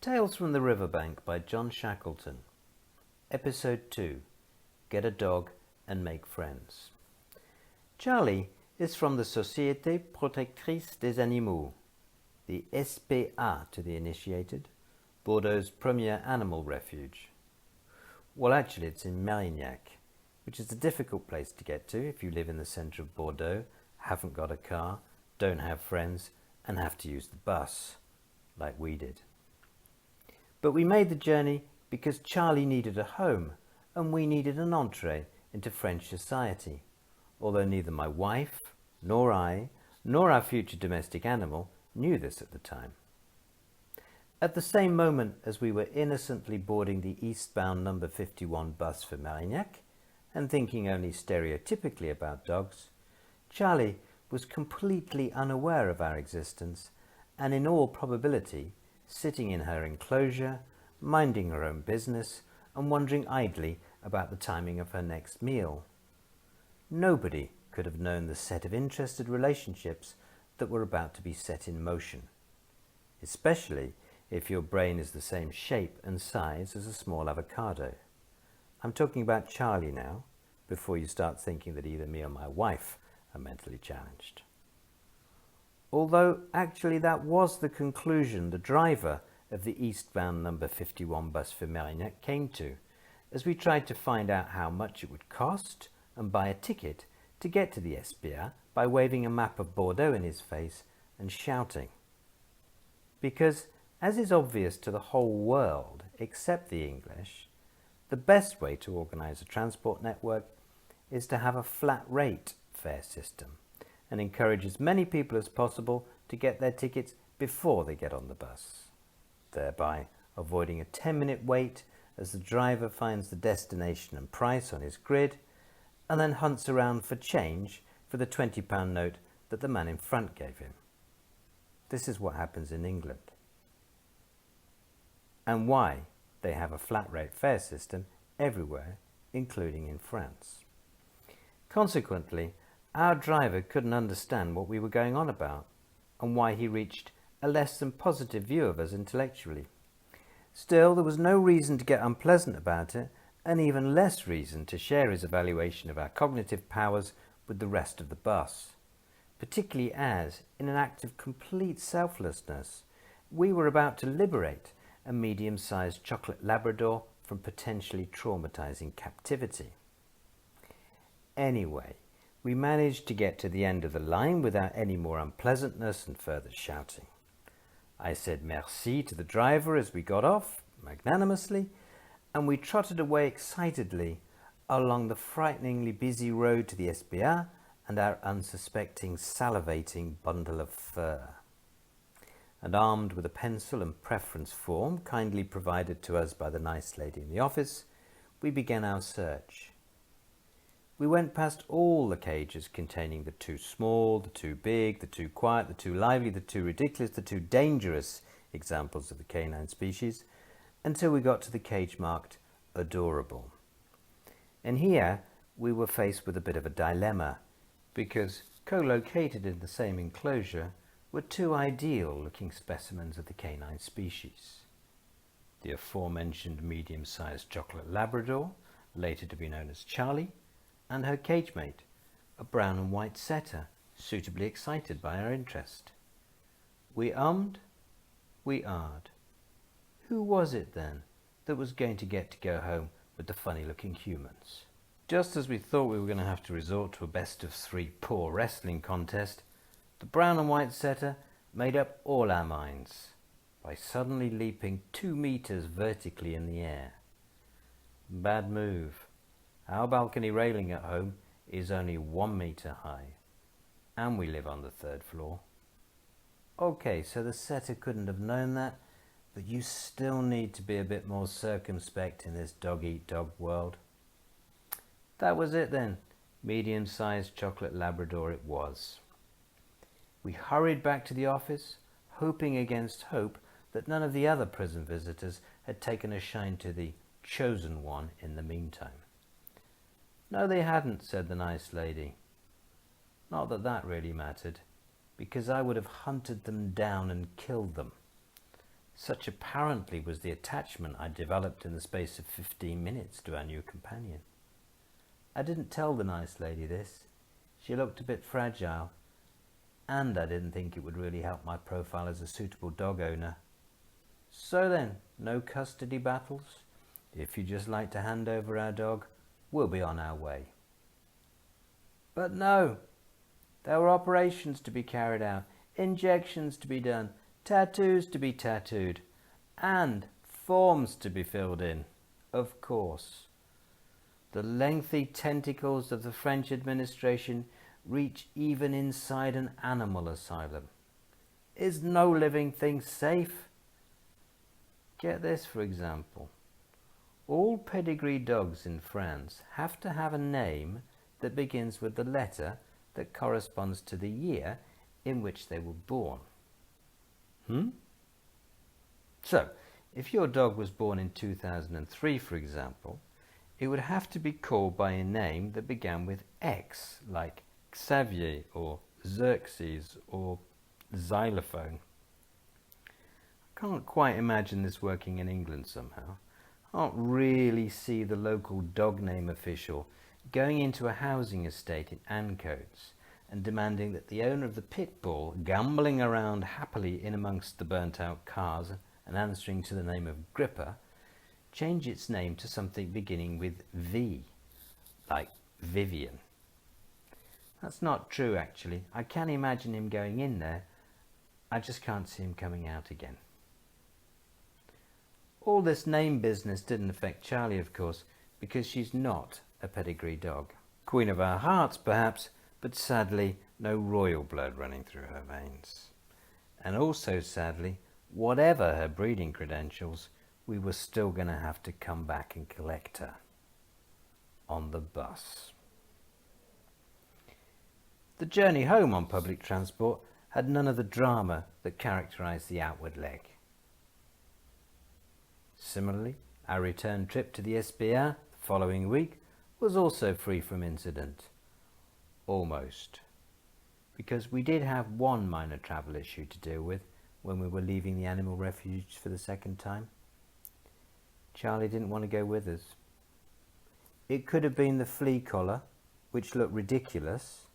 Tales from the Riverbank by John Shackleton. Episode 2. Get a Dog and Make Friends. Charlie is from the Société Protectrice des Animaux, the SPA to the initiated, Bordeaux's premier animal refuge. Well, actually it's in Mérignac, which is a difficult place to get to if you live in the centre of Bordeaux, haven't got a car, don't have friends, and have to use the bus, like we did. But we made the journey because Charlie needed a home and we needed an entree into French society, although neither my wife, nor I, nor our future domestic animal knew this at the time. At the same moment as we were innocently boarding the eastbound number 51 bus for Mérignac and thinking only stereotypically about dogs, Charlie was completely unaware of our existence and in all probability sitting in her enclosure, minding her own business and wondering idly about the timing of her next meal. Nobody could have known the set of interested relationships that were about to be set in motion, especially if your brain is the same shape and size as a small avocado. I'm talking about Charlie now, before you start thinking that either me or my wife are mentally challenged. Although actually that was the conclusion the driver of the eastbound number 51 bus for Mérignac came to, as we tried to find out how much it would cost and buy a ticket to get to the SPA by waving a map of Bordeaux in his face and shouting. Because, as is obvious to the whole world except the English, the best way to organise a transport network is to have a flat rate fare system and encourage as many people as possible to get their tickets before they get on the bus, thereby avoiding a 10-minute wait as the driver finds the destination and price on his grid and then hunts around for change for the £20 note that the man in front gave him. This is what happens in England, and why they have a flat rate fare system everywhere, including in France. Consequently, our driver couldn't understand what we were going on about and why he reached a less than positive view of us intellectually. Still, there was no reason to get unpleasant about it, and even less reason to share his evaluation of our cognitive powers with the rest of the bus, particularly as, in an act of complete selflessness, we were about to liberate a medium-sized chocolate Labrador from potentially traumatizing captivity. Anyway, we managed to get to the end of the line without any more unpleasantness and further shouting. I said merci to the driver as we got off, magnanimously, and we trotted away excitedly along the frighteningly busy road to the SPA and our unsuspecting, salivating bundle of fur. And armed with a pencil and preference form kindly provided to us by the nice lady in the office, we began our search. We went past all the cages containing the too small, the too big, the too quiet, the too lively, the too ridiculous, the too dangerous examples of the canine species, until we got to the cage marked adorable. And here we were faced with a bit of a dilemma, because co-located in the same enclosure were two ideal-looking specimens of the canine species. The aforementioned medium-sized chocolate Labrador, later to be known as Charlie, and her cage mate, a brown and white setter, suitably excited by our interest. We ummed, we ahed. Who was it then that was going to go home with the funny-looking humans? Just as we thought we were going to have to resort to a best-of-3 poor wrestling contest, the brown and white setter made up all our minds by suddenly leaping 2 meters vertically in the air. Bad move. Our balcony railing at home is only 1 meter high, and we live on the 3rd floor. Okay, so the setter couldn't have known that, but you still need to be a bit more circumspect in this dog-eat-dog world. That was it then. Medium-sized chocolate Labrador it was. We hurried back to the office, hoping against hope that none of the other prison visitors had taken a shine to the chosen one in the meantime. No, they hadn't, said the nice lady. Not that that really mattered, because I would have hunted them down and killed them. Such apparently was the attachment I developed in the space of 15 minutes to our new companion. I didn't tell the nice lady this. She looked a bit fragile, and I didn't think it would really help my profile as a suitable dog owner. So then, no custody battles. If you'd just like to hand over our dog, we'll be on our way. But no, there were operations to be carried out, injections to be done, tattoos to be tattooed, and forms to be filled in, of course. The lengthy tentacles of the French administration reach even inside an animal asylum. Is no living thing safe? Get this, for example. All pedigree dogs in France have to have a name that begins with the letter that corresponds to the year in which they were born. So, if your dog was born in 2003, for example, it would have to be called by a name that began with X, like Xavier or Xerxes or Xylophone. I can't quite imagine this working in England somehow. I can't really see the local dog name official going into a housing estate in Ancoats and demanding that the owner of the pit bull, gambling around happily in amongst the burnt-out cars and answering to the name of Gripper, change its name to something beginning with V, like Vivian. That's not true, actually. I can imagine him going in there. I just can't see him coming out again. All this name business didn't affect Charlie, of course, because she's not a pedigree dog. Queen of our hearts, perhaps, but sadly, no royal blood running through her veins. And also, sadly, whatever her breeding credentials, we were still going to have to come back and collect her on the bus. The journey home on public transport had none of the drama that characterized the outward leg. Similarly, our return trip to the SBR the following week was also free from incident. Almost. Because we did have one minor travel issue to deal with when we were leaving the animal refuge for the second time. Charlie didn't want to go with us. It could have been the flea collar, which looked ridiculous,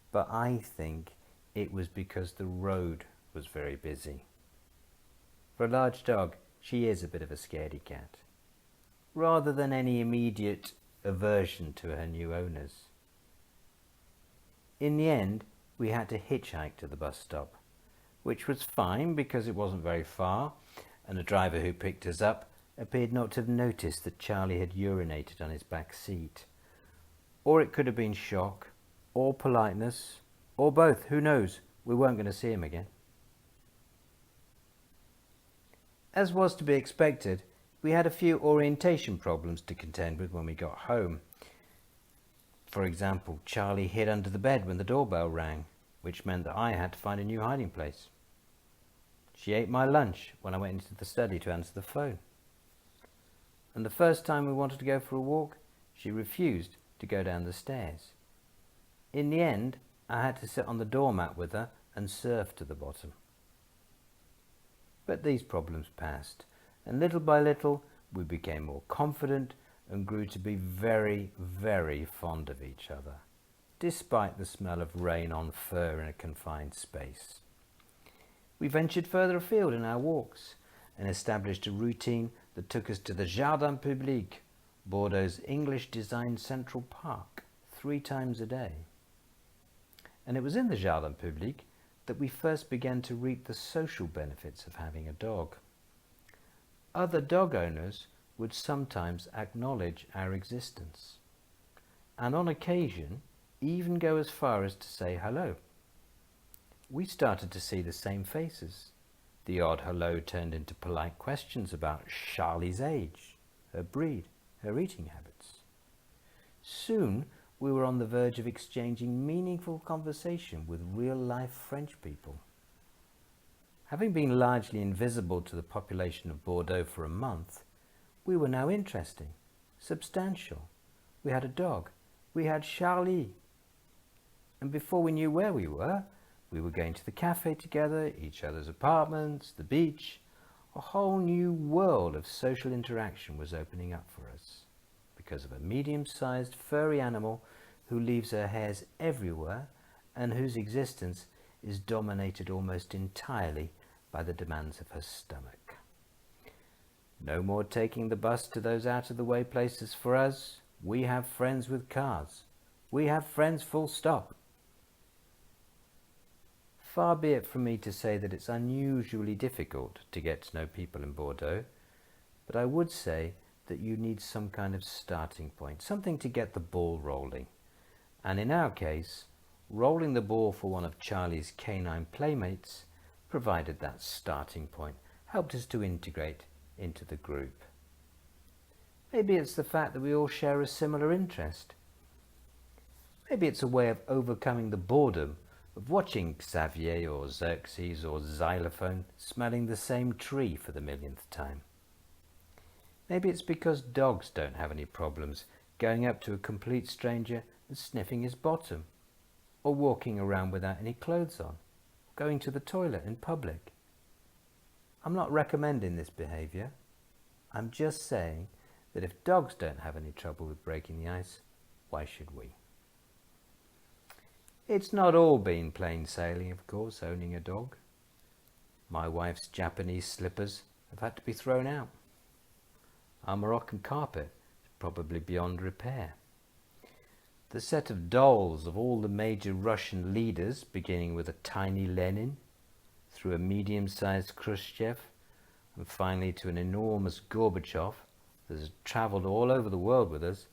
but I think it was because the road was very busy. For a large dog, she is a bit of a scaredy cat, rather than any immediate aversion to her new owners. In the end, we had to hitchhike to the bus stop, which was fine because it wasn't very far, and the driver who picked us up appeared not to have noticed that Charlie had urinated on his back seat. Or it could have been shock, or politeness, or both, who knows? We weren't going to see him again. As was to be expected, we had a few orientation problems to contend with when we got home. For example, Charlie hid under the bed when the doorbell rang, which meant that I had to find a new hiding place. She ate my lunch when I went into the study to answer the phone. And the first time we wanted to go for a walk, she refused to go down the stairs. In the end, I had to sit on the doormat with her and surf to the bottom. But these problems passed, and little by little we became more confident and grew to be very, very fond of each other, despite the smell of rain on fur in a confined space. We ventured further afield in our walks and established a routine that took us to the Jardin Public, Bordeaux's English-designed Central Park, 3 times a day. And it was in the Jardin Public that we first began to reap the social benefits of having a dog. Other dog owners would sometimes acknowledge our existence, and on occasion even go as far as to say hello. We started to see the same faces. The odd hello turned into polite questions about Charlie's age, her breed, her eating habits. Soon we were on the verge of exchanging meaningful conversation with real-life French people. Having been largely invisible to the population of Bordeaux for a month, we were now interesting, substantial. We had a dog. We had Charlie. And before we knew where we were going to the cafe together, each other's apartments, the beach, a whole new world of social interaction was opening up for us because of a medium-sized furry animal who leaves her hairs everywhere and whose existence is dominated almost entirely by the demands of her stomach. No more taking the bus to those out-of-the-way places for us. We have friends with cars. We have friends full stop. Far be it from me to say that it's unusually difficult to get to know people in Bordeaux, but I would say that you need some kind of starting point, something to get the ball rolling. And in our case, rolling the ball for one of Charlie's canine playmates provided that starting point, helped us to integrate into the group. Maybe it's the fact that we all share a similar interest. Maybe it's a way of overcoming the boredom of watching Xavier or Xerxes or Xylophone smelling the same tree for the millionth time. Maybe it's because dogs don't have any problems going up to a complete stranger and sniffing his bottom, or walking around without any clothes on, going to the toilet in public. I'm not recommending this behaviour. I'm just saying that if dogs don't have any trouble with breaking the ice, why should we? It's not all been plain sailing, of course, owning a dog. My wife's Japanese slippers have had to be thrown out. Our Moroccan carpet is probably beyond repair. The set of dolls of all the major Russian leaders, beginning with a tiny Lenin, through a medium-sized Khrushchev, and finally to an enormous Gorbachev that has travelled all over the world with us,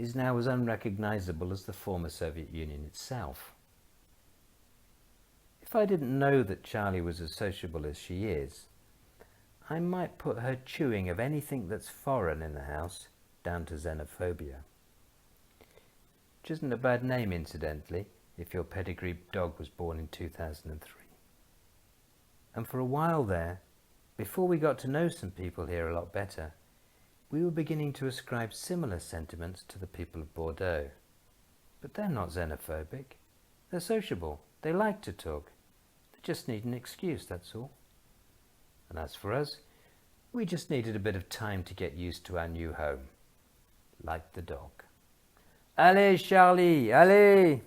is now as unrecognizable as the former Soviet Union itself. If I didn't know that Charlie was as sociable as she is, I might put her chewing of anything that's foreign in the house down to xenophobia. Which isn't a bad name, incidentally, if your pedigree dog was born in 2003. And for a while there, before we got to know some people here a lot better, we were beginning to ascribe similar sentiments to the people of Bordeaux. But they're not xenophobic. They're sociable. They like to talk. They just need an excuse, that's all. And as for us, we just needed a bit of time to get used to our new home. Like the dog. Allez, Charlie, allez!